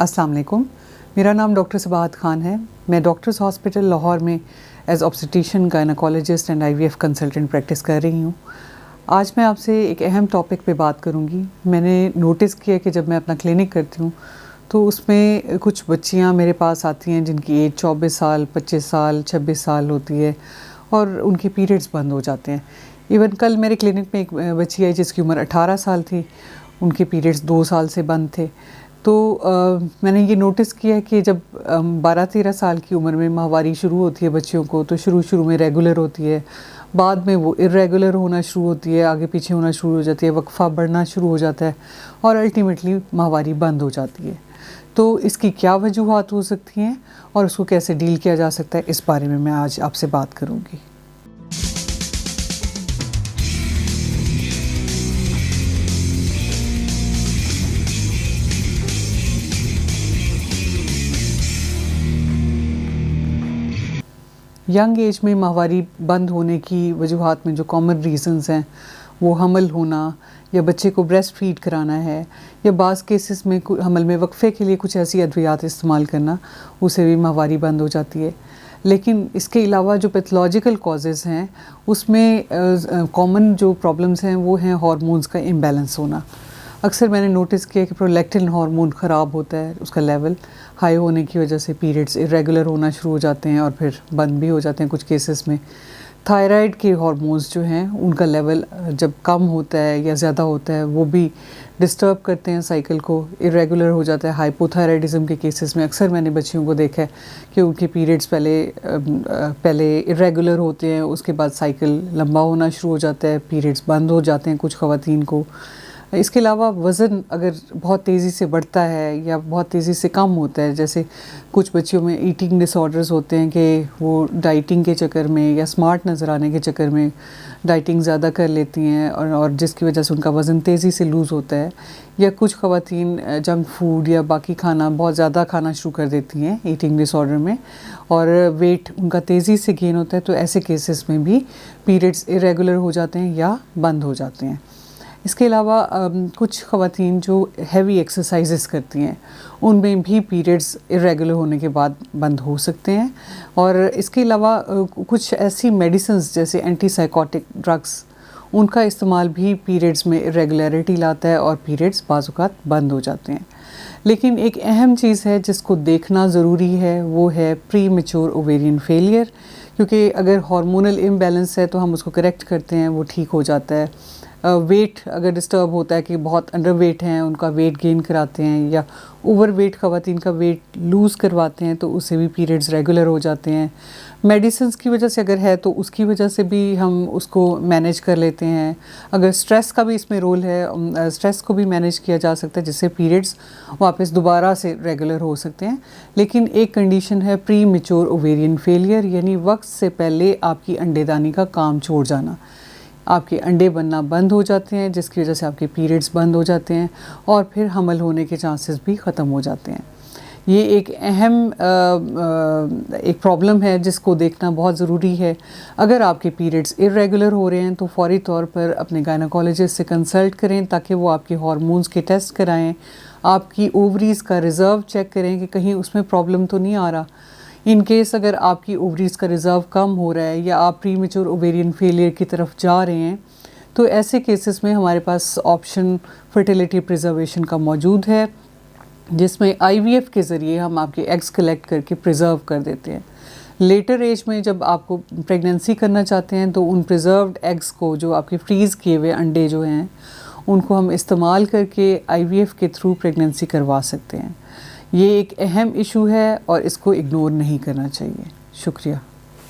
अस्सलाम वालेकुम। मेरा नाम डॉक्टर सबाहत ख़ान है। मैं डॉक्टर्स हॉस्पिटल लाहौर में as obstetrician gynaecologist and IVF consultant practice कर रही हूँ। आज मैं आपसे एक अहम टॉपिक पे बात करूँगी। मैंने नोटिस किया कि जब मैं अपना क्लिनिक करती हूँ तो उसमें कुछ बच्चियाँ मेरे पास आती हैं जिनकी एज 24 साल, 25 साल, 26 साल होती है और उनके पीरियड्स बंद हो जाते हैं। इवन कल मेरे क्लिनिक में एक बच्ची आई जिसकी उम्र 18 साल थी, उनके पीरियड्स 2 साल से बंद थे। तो मैंने ये नोटिस किया कि जब 12-13 साल की उम्र में माहवारी शुरू होती है बच्चियों को, तो शुरू में रेगुलर होती है, बाद में वो इर्रेगुलर होना शुरू होती है, आगे पीछे होना शुरू हो जाती है, वक्फा बढ़ना शुरू हो जाता है और अल्टीमेटली माहवारी बंद हो जाती है। तो इसकी क्या वजूहात हो सकती हैं और उसको कैसे डील किया जा सकता है, इस बारे में मैं आज आपसे बात करूँगी। यंग एज में माहवारी बंद होने की वजूहात में जो कॉमन रीज़न्स हैं वो हमल होना या बच्चे को ब्रेस्ट फीड कराना है या बाज़ केसेस में हमल में वक्फे के लिए कुछ ऐसी अद्वियात इस्तेमाल करना, उसे भी माहवारी बंद हो जाती है। लेकिन इसके अलावा जो पैथोलॉजिकल कॉजेज़ हैं उसमें कॉमन जो प्रॉब्लम्स हैं वो हैं हार्मोन्स का इम्बैलेंस होना। अक्सर मैंने नोटिस किया कि प्रोलैक्टिन हार्मोन ख़राब होता है, उसका लेवल हाई होने की वजह से पीरियड्स इरेगुलर होना शुरू हो जाते हैं और फिर बंद भी हो जाते हैं कुछ केसेस में। थायराइड के हार्मोन्स जो हैं उनका लेवल जब कम होता है या ज़्यादा होता है वो भी डिस्टर्ब करते हैं साइकिल को, इरेगुलर हो जाता है। हाइपोथायराइडिज्म के केसेस में अक्सर मैंने बच्चियों को देखा है कि उनके पीरियड्स पहले इरेगुलर होते हैं, उसके बाद साइकिल लंबा होना शुरू हो जाता है, पीरियड्स बंद हो जाते हैं कुछ ख़वातीन को। इसके अलावा वज़न अगर बहुत तेज़ी से बढ़ता है या बहुत तेज़ी से कम होता है, जैसे कुछ बच्चियों में ईटिंग डिसऑर्डर्स होते हैं कि वो डाइटिंग के चक्कर में या स्मार्ट नज़र आने के चक्कर में डाइटिंग ज़्यादा कर लेती हैं और जिसकी वजह से उनका वज़न तेज़ी से लूज़ होता है, या कुछ ख़वातीन जंक फूड या बाकी खाना बहुत ज़्यादा खाना शुरू कर देती हैं ईटिंग डिसऑर्डर में और वेट उनका तेज़ी से गेन होता है, तो ऐसे केसेस में भी पीरियड्स इरेगुलर हो जाते हैं या बंद हो जाते हैं। इसके अलावा कुछ ख़वातीन जो हैवी एक्सरसाइजेस करती हैं उनमें भी पीरियड्स इरेगुलर होने के बाद बंद हो सकते हैं। और इसके अलावा कुछ ऐसी मेडिसिन्स जैसे एंटीसाइकोटिक ड्रग्स, उनका इस्तेमाल भी पीरियड्स में इरेगुलरिटी लाता है और पीरियड्स बाज़ औक़ात बंद हो जाते हैं। लेकिन एक अहम चीज़ है जिसको देखना ज़रूरी है, वो है प्री मैच्योर ओवेरियन फेलियर, क्योंकि अगर हार्मोनल इम्बैलेंस है तो हम उसको करेक्ट करते हैं, वो ठीक हो जाता है। वेट अगर डिस्टर्ब होता है कि बहुत अंडर वेट हैं, उनका वेट गेन कराते हैं या ओवर वेट ख़वातीन का वेट लूज़ करवाते हैं तो उससे भी पीरियड्स रेगुलर हो जाते हैं। मेडिसिन्स की वजह से अगर है तो उसकी वजह से भी हम उसको मैनेज कर लेते हैं। अगर स्ट्रेस का भी इसमें रोल है, स्ट्रेस को भी मैनेज किया जा सकता है जिससे पीरियड्स वापस दोबारा से रेगुलर हो सकते हैं। लेकिन एक कंडीशन है प्री मैच्योर ओवेरियन फेलियर, यानी वक्त से पहले आपकी अंडेदानी का काम छोड़ जाना। आपके अंडे बनना बंद हो जाते हैं जिसकी वजह से आपके पीरियड्स बंद हो जाते हैं और फिर हमल होने के चांसेस भी ख़त्म हो जाते हैं। ये एक अहम एक प्रॉब्लम है जिसको देखना बहुत ज़रूरी है। अगर आपके पीरियड्स इरेगुलर हो रहे हैं तो फ़ौरी तौर पर अपने गायनेकोलॉजिस्ट से कंसल्ट करें ताकि वो आपके हार्मोन्स के टेस्ट कराएं, आपकी ओवरीज़ का रिज़र्व चेक करें कि कहीं उसमें प्रॉब्लम तो नहीं आ रहा। इन केस अगर आपकी ओवरीज़ का रिज़र्व कम हो रहा है या आप प्री मैच्योर ओवेरियन फेलियर की तरफ जा रहे हैं तो ऐसे केसेस में हमारे पास ऑप्शन फर्टिलिटी प्रिजर्वेशन का मौजूद है, जिसमें आईवीएफ के ज़रिए हम आपके एग्स कलेक्ट करके प्रिजर्व कर देते हैं। लेटर एज में जब आपको प्रेगनेंसी करना चाहते हैं तो उन प्रिजर्व्ड एग्स को, जो आपके फ्रीज़ किए हुए अंडे जो हैं, उनको हम इस्तेमाल करके आईवीएफ के थ्रू प्रेगनेंसी करवा सकते हैं। ये एक अहम इशू है और इसको इग्नोर नहीं करना चाहिए। शुक्रिया।